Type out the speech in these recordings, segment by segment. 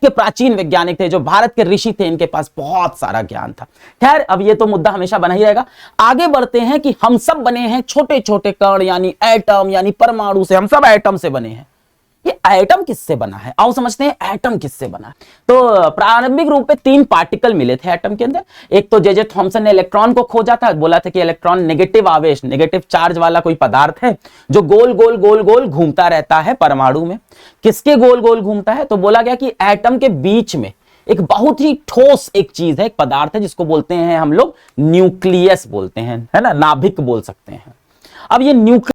के प्राचीन वैज्ञानिक थे, जो भारत के ऋषि थे, इनके पास बहुत सारा ज्ञान था। खैर, अब ये तो मुद्दा हमेशा बना ही रहेगा। आगे बढ़ते हैं कि हम सब बने हैं छोटे छोटे कण यानी एटम यानी परमाणु से, हम सब एटम से बने हैं। ये एटम किससे बना है, आओ समझते हैं एटम किससे बना है। तो प्रारंभिक रूप में 3 पार्टिकल मिले थे एटम के अंदर। एक तो जे थॉमसन ने इलेक्ट्रॉन को खोजा था, बोला था कि इलेक्ट्रॉन नेगेटिव आवेश, नेगेटिव चार्ज वाला कोई पदार्थ है जो गोल गोल गोल गोल घूमता रहता है परमाणु में। किसके गोल गोल घूमता है, तो बोला गया कि एटम के बीच में एक बहुत ही ठोस एक चीज है, एक पदार्थ है, जिसको बोलते हैं हम लोग न्यूक्लियस बोलते हैं, है ना, नाभिक बोल सकते हैं। अब ये न्यूक्लियस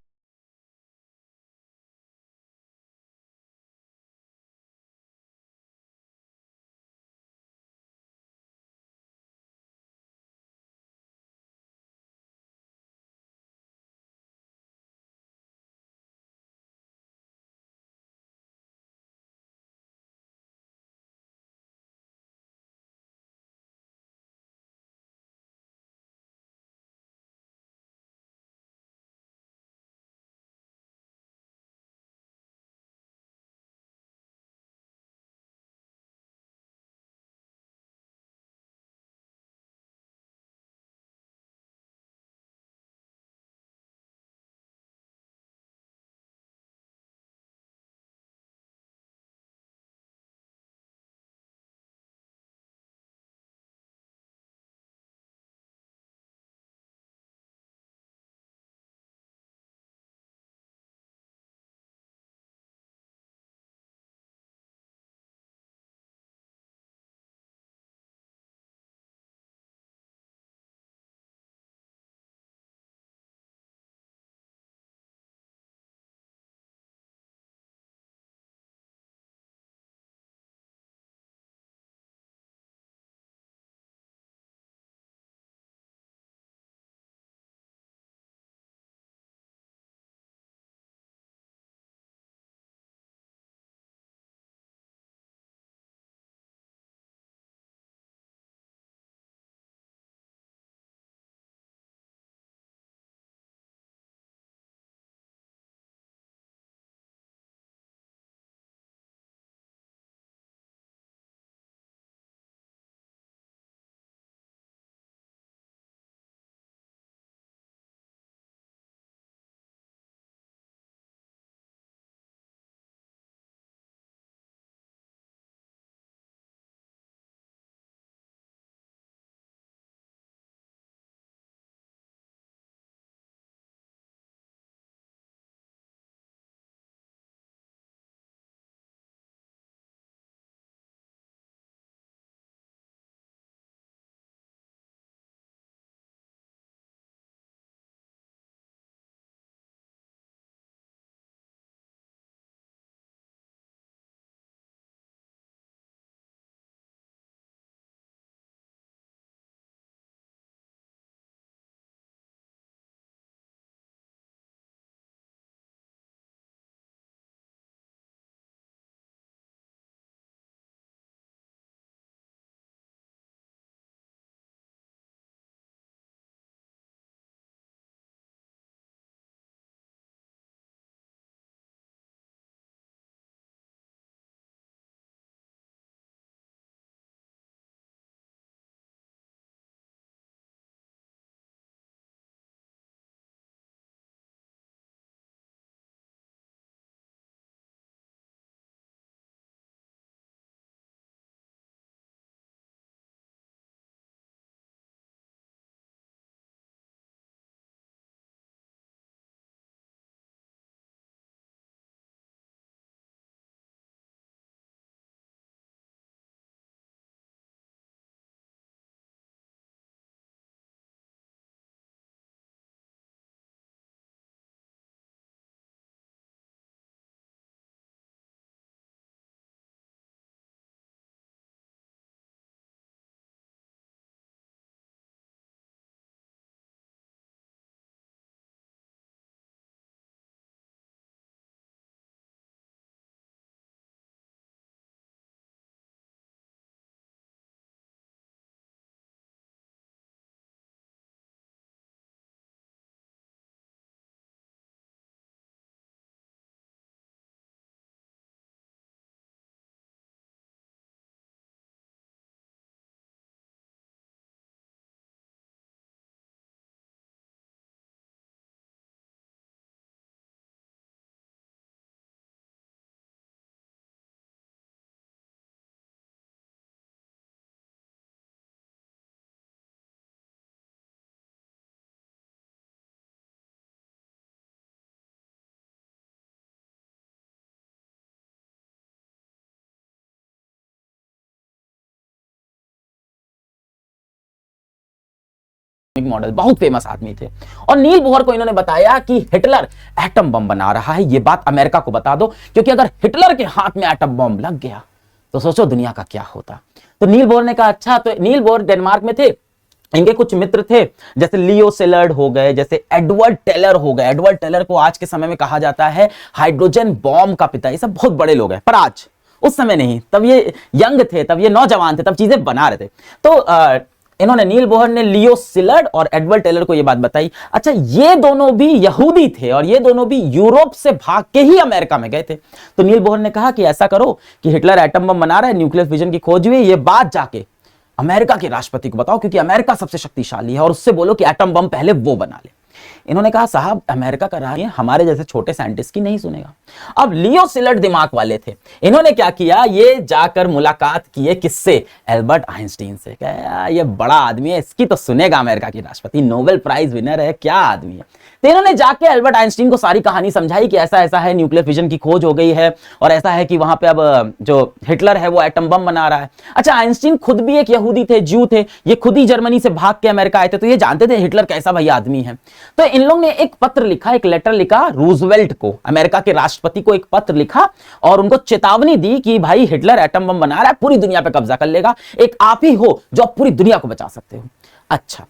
मॉडल, बहुत फेमस आदमी थे। और नील बोहर को इन्होंने बताया कि हिटलर एटम बम बना रहा है, ये बात अमेरिका को बता दो, क्योंकि अगर हिटलर के हाथ में एटम बम लग गया तो सोचो दुनिया का क्या होता। तो नील बोहर ने कहा अच्छा। तो नील बोहर डेनमार्क में थे, इनके कुछ मित्र थे जैसे लियो सिलर्ड हो गए, जैसे एडवर्ड टेलर हो गए। एडवर्ड टेलर को आज के समय में कहा जाता है हाइड्रोजन बॉम्ब का पिता। ये सब बहुत बड़े लोग हैं, पर आज उस समय नहीं, तब ये यंग थे, तब ये नौजवान थे, तब चीजें बना रहे थे। तो इन्होंने, नील बोहर ने लियो सिलर्ड और एडवर्ड टेलर को ये बात बताई। अच्छा, ये दोनों भी यहूदी थे और ये दोनों भी यूरोप से भाग के ही अमेरिका में गए थे। तो नील बोहर ने कहा कि ऐसा करो कि हिटलर एटम बम बना रहा है, न्यूक्लियर फिजन की खोज हुई, ये बात जाके अमेरिका के राष्ट्रपति को बताओ, क्योंकि अमेरिका सबसे शक्तिशाली है, और उससे बोलो कि एटम बम पहले वो बना ले। इन्होंने कहा साहब अमेरिका का राज हमारे जैसे छोटे साइंटिस्ट की नहीं सुनेगा। अब लियो सिलर्ड दिमाग वाले थे, इन्होंने क्या किया, ये जाकर मुलाकात किए किससे, एल्बर्ट आइंस्टीन से। क्या ये बड़ा आदमी है, इसकी तो सुनेगा अमेरिका की राष्ट्रपति, नोबेल प्राइज विनर है, क्या आदमी है। तो इन्होंने जाके एल्बर्ट आइंस्टीन को सारी कहानी समझाई कि ऐसा ऐसा है, न्यूक्लियर फिजन की खोज हो गई है, और ऐसा है कि वहां पे अब जो हिटलर है वो एटम बम बना रहा है। अच्छा, आइंस्टीन खुद भी एक यहूदी थे, ज्यू थे, ये खुद ही जर्मनी से भाग के अमेरिका आए थे, तो ये जानते थे हिटलर कैसा भैया आदमी है। तो इन लोगों ने एक पत्र लिखा, एक लेटर लिखा रूजवेल्ट को, अमेरिका के राष्ट्रपति को एक पत्र लिखा और उनको चेतावनी दी कि भाई हिटलर एटम बम बना रहा है, पूरी दुनिया पे कब्जा कर लेगा, एक आप ही हो जो आप पूरी दुनिया को बचा सकते हो। अच्छा,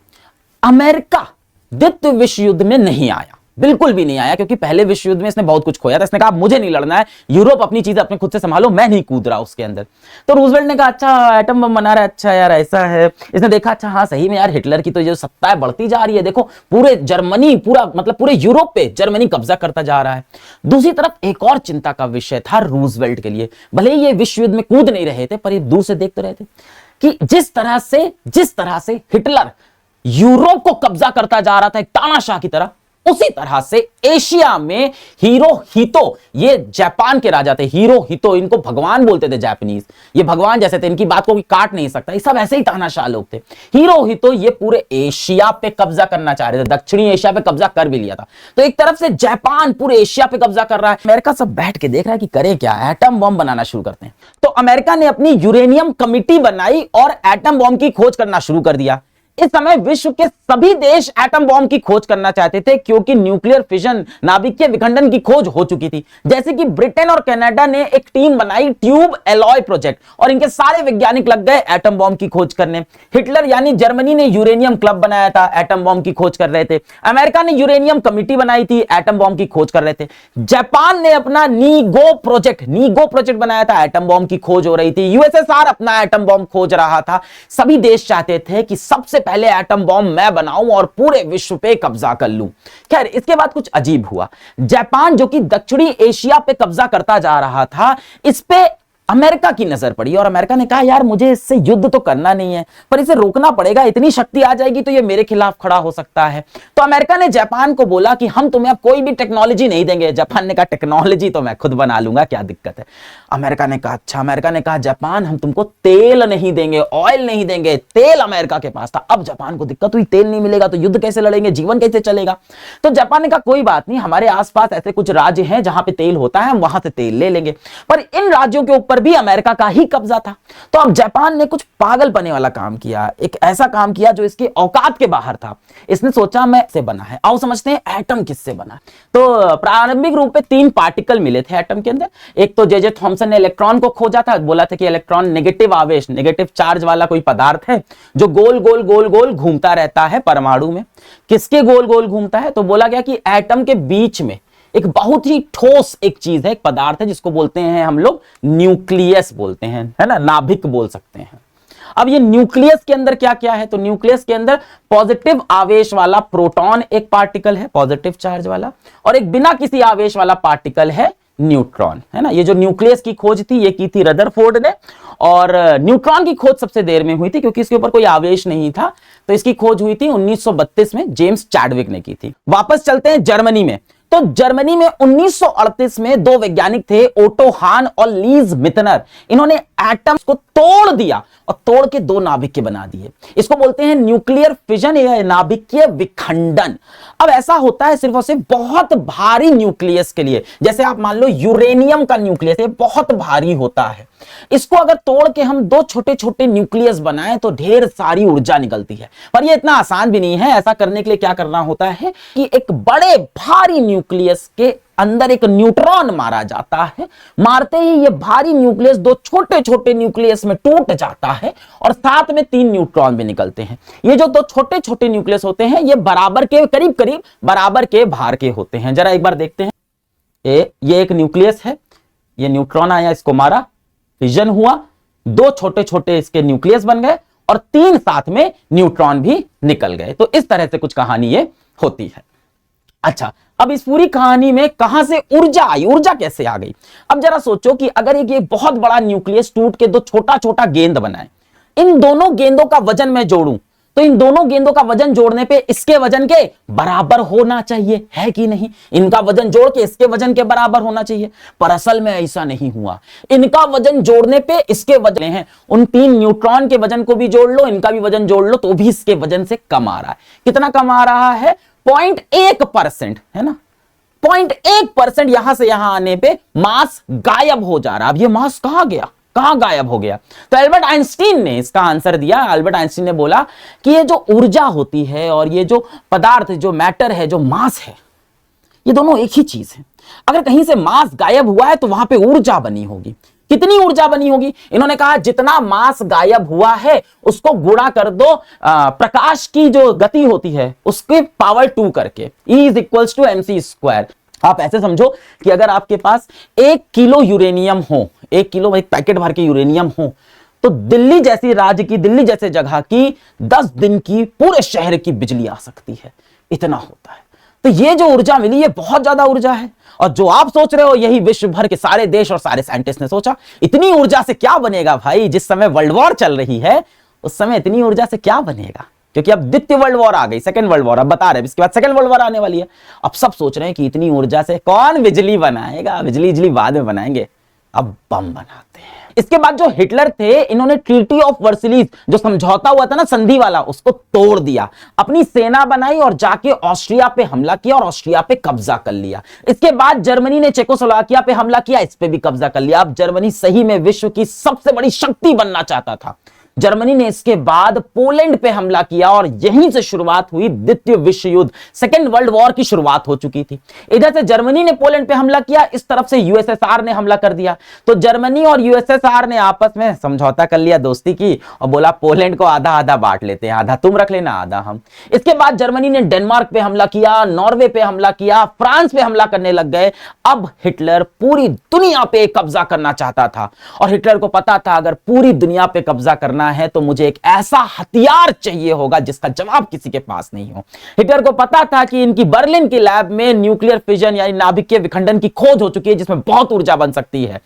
अमेरिका द्वितीय विश्व युद्ध में नहीं आया, बिल्कुल भी नहीं आया, क्योंकि पहले विश्व युद्ध में इसने बहुत कुछ खोया था। इसने कहा मुझे नहीं लड़ना है, यूरोप अपनी चीजें अपने खुद से संभालो, मैं नहीं कूद रहा उसके अंदर। तो रूजवेल्ट ने कहा अच्छा एटम बम बना रहा है, अच्छा यार ऐसा है। इसने देखा अच्छा हाँ सही में यार हिटलर की तो जो सत्ता है बढ़ती जा रही है, देखो पूरे जर्मनी, पूरा मतलब पूरे यूरोप पे जर्मनी कब्जा करता जा रहा है। दूसरी तरफ एक और चिंता का विषय था रूजवेल्ट के लिए, भले ही ये विश्व युद्ध में कूद नहीं रहे थे, पर ये दूर से देखते रहे थे कि जिस तरह से हिटलर यूरोप को कब्जा करता जा रहा था एक तानाशाह की तरह, उसी तरह से एशिया में हिरोहितो, ये जापान के राजा थे, हिरोहितो, इनको भगवान बोलते थे जापानीज, ये भगवान जैसे थे, इनकी बात को कोई काट नहीं सकता, ये सब ऐसे ही तानाशाह लोग थे। हिरोहितो ये पूरे एशिया पे कब्जा करना चाह रहे थे, दक्षिणी एशिया पे कब्जा कर भी लिया था। तो एक तरफ से जापान पूरे एशिया पे कब्जा कर रहा है, अमेरिका सब बैठ के देख रहा है कि करे क्या, एटम बम बनाना शुरू करते हैं। तो अमेरिका ने अपनी यूरेनियम कमिटी बनाई और एटम बम की खोज करना शुरू कर दिया। इस समय विश्व के सभी देश एटम बॉम्ब की खोज करना चाहते थे, क्योंकि न्यूक्लियर फिजन, नाभिकीय विखंडन की खोज हो चुकी थी। जैसे कि ब्रिटेन और कनाडा ने एक टीम बनाई, ट्यूब एलॉय प्रोजेक्ट, और इनके सारे वैज्ञानिक लग गए एटम बॉम्ब की खोज करने। हिटलर यानी जर्मनी ने यूरेनियम क्लब बनाया था, एटम बॉम्ब की खोज कर रहे थे। अमेरिका ने यूरेनियम कमिटी बनाई थी, एटम बॉम्ब की खोज कर रहे थे। जापान ने अपना नीगो प्रोजेक्ट बनाया था, एटम बॉम्ब की खोज हो रही थी। यूएसएसआर अपना एटम बॉम्ब खोज रहा था। सभी देश चाहते थे कि सबसे पहले एटम बॉम्ब मैं बनाऊं और पूरे विश्व पे कब्जा कर लूं। खैर, इसके बाद कुछ अजीब हुआ। जापान जो कि दक्षिणी एशिया पे कब्जा करता जा रहा था, इस पे अमेरिका की नजर पड़ी और अमेरिका ने कहा यार मुझे इससे युद्ध तो करना नहीं है, पर इसे रोकना पड़ेगा, इतनी शक्ति आ जाएगी तो ये मेरे खिलाफ खड़ा हो सकता है। तो अमेरिका ने जापान को बोला कि हम तुम्हें अब कोई भी टेक्नोलॉजी नहीं देंगे। जापान ने कहा टेक्नोलॉजी तो मैं खुद बना लूंगा, क्या दिक्कत है। अमेरिका ने कहा अच्छा, अमेरिका ने कहा जापान हम तुमको तेल नहीं देंगे, ऑयल नहीं देंगे। तेल अमेरिका के पास था। अब जापान को दिक्कत हुई, तेल नहीं मिलेगा तो युद्ध कैसे लड़ेंगे, जीवन कैसे चलेगा। तो जापान ने कहा कोई बात नहीं, हमारे आसपास ऐसे कुछ राज्य हैं जहां पे तेल होता है, हम वहां से तेल ले लेंगे। पर इन राज्यों के ऊपर भी अमेरिका का ही कब्जा था। तो अब जापान ने कुछ पागलपने वाला काम किया, एक ऐसा काम किया जो इसके औकात के बाहर था। इसने सोचा मैं से बना है, आओ समझते हैं एटम किससे बना। तो प्रारंभिक रूप में 3 पार्टिकल मिले थे एटम के अंदर। एक तो जे थॉमसन ने इलेक्ट्रॉन को खोजा था, बोला था कि इलेक्ट्रॉन नेगेटिव आवेश, नेगेटिव चार्ज वाला कोई पदार्थ है जो गोल गोल गोल गोल घूमता रहता है परमाणु में। किसके गोल गोल घूमता है, तो बोला गया कि एटम के बीच में एक बहुत ही ठोस एक चीज है, एक पदार्थ है जिसको बोलते हैं हम लोग न्यूक्लियस बोलते हैं, है ना, नाभिक बोल सकते हैं। अब ये न्यूक्लियस के अंदर क्या क्या है, तो न्यूक्लियस के अंदर पॉजिटिव आवेश वाला प्रोटॉन एक पार्टिकल है, पॉजिटिव चार्ज वाला, और एक बिना किसी आवेश वाला पार्टिकल है न्यूट्रॉन, है ना। ये जो न्यूक्लियस की खोज थी ये की थी रदरफोर्ड ने, और न्यूट्रॉन की खोज सबसे देर में हुई थी क्योंकि इसके ऊपर कोई आवेश नहीं था। तो इसकी खोज हुई थी 1932 में, जेम्स चैडविक ने की थी। वापस चलते हैं जर्मनी में। तो तो जर्मनी में 1938 में दो वैज्ञानिक थे, ओटो हान और लीज मितनर। इन्होंने एटम्स को तोड़ दिया और तोड़ के दो नाभिक बना दिए। इसको बोलते हैं न्यूक्लियर फिजन या नाभिकीय विखंडन। अब ऐसा होता है सिर्फ और सिर्फ बहुत भारी न्यूक्लियस के लिए। जैसे आप मान लो यूरेनियम का न्यूक्लियस है, बहुत भारी होता है। इसको अगर तोड़ के हम दो छोटे छोटे न्यूक्लियस बनाएं तो ढेर सारी ऊर्जा निकलती है। पर यह इतना आसान भी नहीं है। ऐसा करने के लिए क्या करना होता है कि एक बड़े भारी न्यूक्लियस के अंदर एक न्यूट्रॉन मारा जाता है। मारते ही ये भारी न्यूक्लियस दो छोटे छोटे न्यूक्लियस में टूट जाता है और साथ में 3 न्यूट्रॉन भी निकलते हैं। ये जो दो छोटे छोटे न्यूक्लियस होते हैं ये बराबर के करीब करीब बराबर के भार के होते हैं। जरा एक बार देखते हैं। ये एक न्यूक्लियस है, ये न्यूट्रॉन आया, इसको मारा, फिजन हुआ, दो छोटे छोटे इसके न्यूक्लियस बन गए और 3 साथ में न्यूट्रॉन भी निकल गए। तो इस तरह से कुछ कहानी ये होती है। अच्छा, अब इस पूरी कहानी में कहां से ऊर्जा आई, ऊर्जा कैसे आ गई? अब जरा सोचो कि अगर ये बहुत बड़ा न्यूक्लियस टूट के दो छोटा छोटा गेंद बनाए, इन दोनों गेंदों का वजन मैं जोड़ूं तो इन दोनों गेंदों का वजन जोड़ने पे इसके वजन के बराबर होना चाहिए, है कि नहीं? इनका वजन जोड़ के इसके वजन के बराबर होना चाहिए, पर असल में ऐसा नहीं हुआ। इनका वजन जोड़ने पे इसके वजन हैं, उन 3 न्यूट्रॉन के वजन को भी जोड़ लो, इनका भी वजन जोड़ लो तो भी इसके वजन से कम आ रहा है। कितना कम आ रहा है? 0.1%, है ना? 0.1% यहां से यहां आने पे मास गायब हो जा रहा है। अब ये मास कहां गया, कहां गायब हो गया? तो एल्बर्ट आइंस्टीन ने इसका आंसर दिया। एल्बर्ट आइंस्टीन ने बोला कि ये जो ऊर्जा होती है और ये जो पदार्थ, जो मैटर है, जो मास है, ये दोनों एक ही चीज है। अगर कहीं से मास गायब हुआ है तो वहां पे ऊर्जा बनी होगी। कितनी ऊर्जा बनी होगी? इन्होंने कहा जितना मास गायब हुआ है उसको गुणा कर दो प्रकाश की जो गति होती है उसके पावर 2 करके, E = mc²। आप ऐसे समझो कि अगर आपके पास 1 किलो यूरेनियम हो, 1 किलो एक पैकेट भर के यूरेनियम हो, तो दिल्ली जैसी राज्य की, दिल्ली जैसे जगह की 10 दिन की पूरे शहर की बिजली आ सकती है। इतना होता है। तो ये जो ऊर्जा मिली ये बहुत ज्यादा ऊर्जा है। और जो आप सोच रहे हो यही विश्व भर के सारे देश और सारे साइंटिस्ट ने सोचा। इतनी ऊर्जा से क्या बनेगा भाई? जिस समय वर्ल्ड वॉर चल रही है उस समय इतनी ऊर्जा से क्या बनेगा? क्योंकि अब द्वितीय वर्ल्ड वॉर आ गई, सेकंड वर्ल्ड वॉर, अब बता रहे हैं इसके बाद सेकंड वर्ल्ड वॉर आने वाली है। अब सब सोच रहे हैं कि इतनी ऊर्जा से कौन बिजली बनाएगा? बिजली बाद में बनाएंगे, अब बम बनाते हैं। इसके बाद जो हिटलर थे, इन्होंने ट्रीटी ऑफ वर्सिलीज, जो समझौता हुआ था ना संधि वाला, उसको तोड़ दिया। अपनी सेना बनाई और जाके ऑस्ट्रिया पे हमला किया और ऑस्ट्रिया पे कब्जा कर लिया। इसके बाद जर्मनी ने चेकोस्लोवाकिया पे हमला किया, इस पे भी कब्जा कर लिया। अब जर्मनी सही में विश्व की सबसे बड़ी शक्ति बनना चाहता था। जर्मनी ने इसके बाद पोलैंड पे हमला किया और यहीं से शुरुआत हुई द्वितीय विश्व युद्ध, सेकेंड वर्ल्ड वॉर की शुरुआत हो चुकी थी। इधर से जर्मनी ने पोलैंड पे हमला किया, इस तरफ से यूएसएसआर ने हमला कर दिया। तो जर्मनी और यूएसएसआर ने आपस में समझौता कर लिया, दोस्ती की, और बोला पोलैंड को आधा आधा बांट लेते हैं, आधा तुम रख लेना, आधा हम। इसके बाद जर्मनी ने डेनमार्क पे हमला किया, नॉर्वे पे हमला किया, फ्रांस पे हमला करने लग गए। अब हिटलर पूरी दुनिया पे कब्जा करना चाहता था और हिटलर को पता था अगर पूरी दुनिया पे कब्जा करना है तो मुझे एक ऐसा हथियार चाहिए होगा जिसका जवाब किसी के पास नहीं हो। हिटलर को पता था कि इनकी बर्लिन की लैब में न्यूक्लियर फिजन यानी नाभिकीय विखंडन की खोज हो चुकी है जिसमें बहुत ऊर्जा बन सकती है।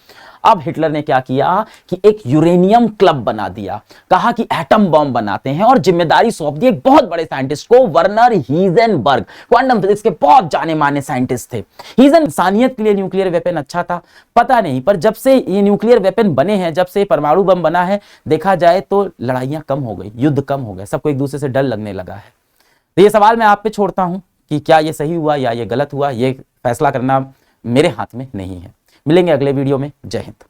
अब हिटलर ने क्या किया कि एक यूरेनियम क्लब बना दिया, कहा कि एटम बम बनाते हैं और जिम्मेदारी सौंप दी एक बहुत बड़े साइंटिस्ट को, वर्नर हीजेनबर्ग। क्वांटम फिजिक्स के बहुत जाने माने साइंटिस्ट थे। हीजन इंसानियत के लिए न्यूक्लियर वेपन अच्छा था, पता नहीं, पर जब से ये न्यूक्लियर वेपन बने हैं, जब से परमाणु बम बना है, देखा जाए तो लड़ाइयां कम हो गई, युद्ध कम हो गए, सबको एक दूसरे से डर लगने लगा है। तो ये सवाल मैं आप पे छोड़ता हूं कि क्या ये सही हुआ या ये गलत हुआ, ये फैसला करना मेरे हाथ में नहीं है। मिलेंगे अगले वीडियो में। जय हिंद।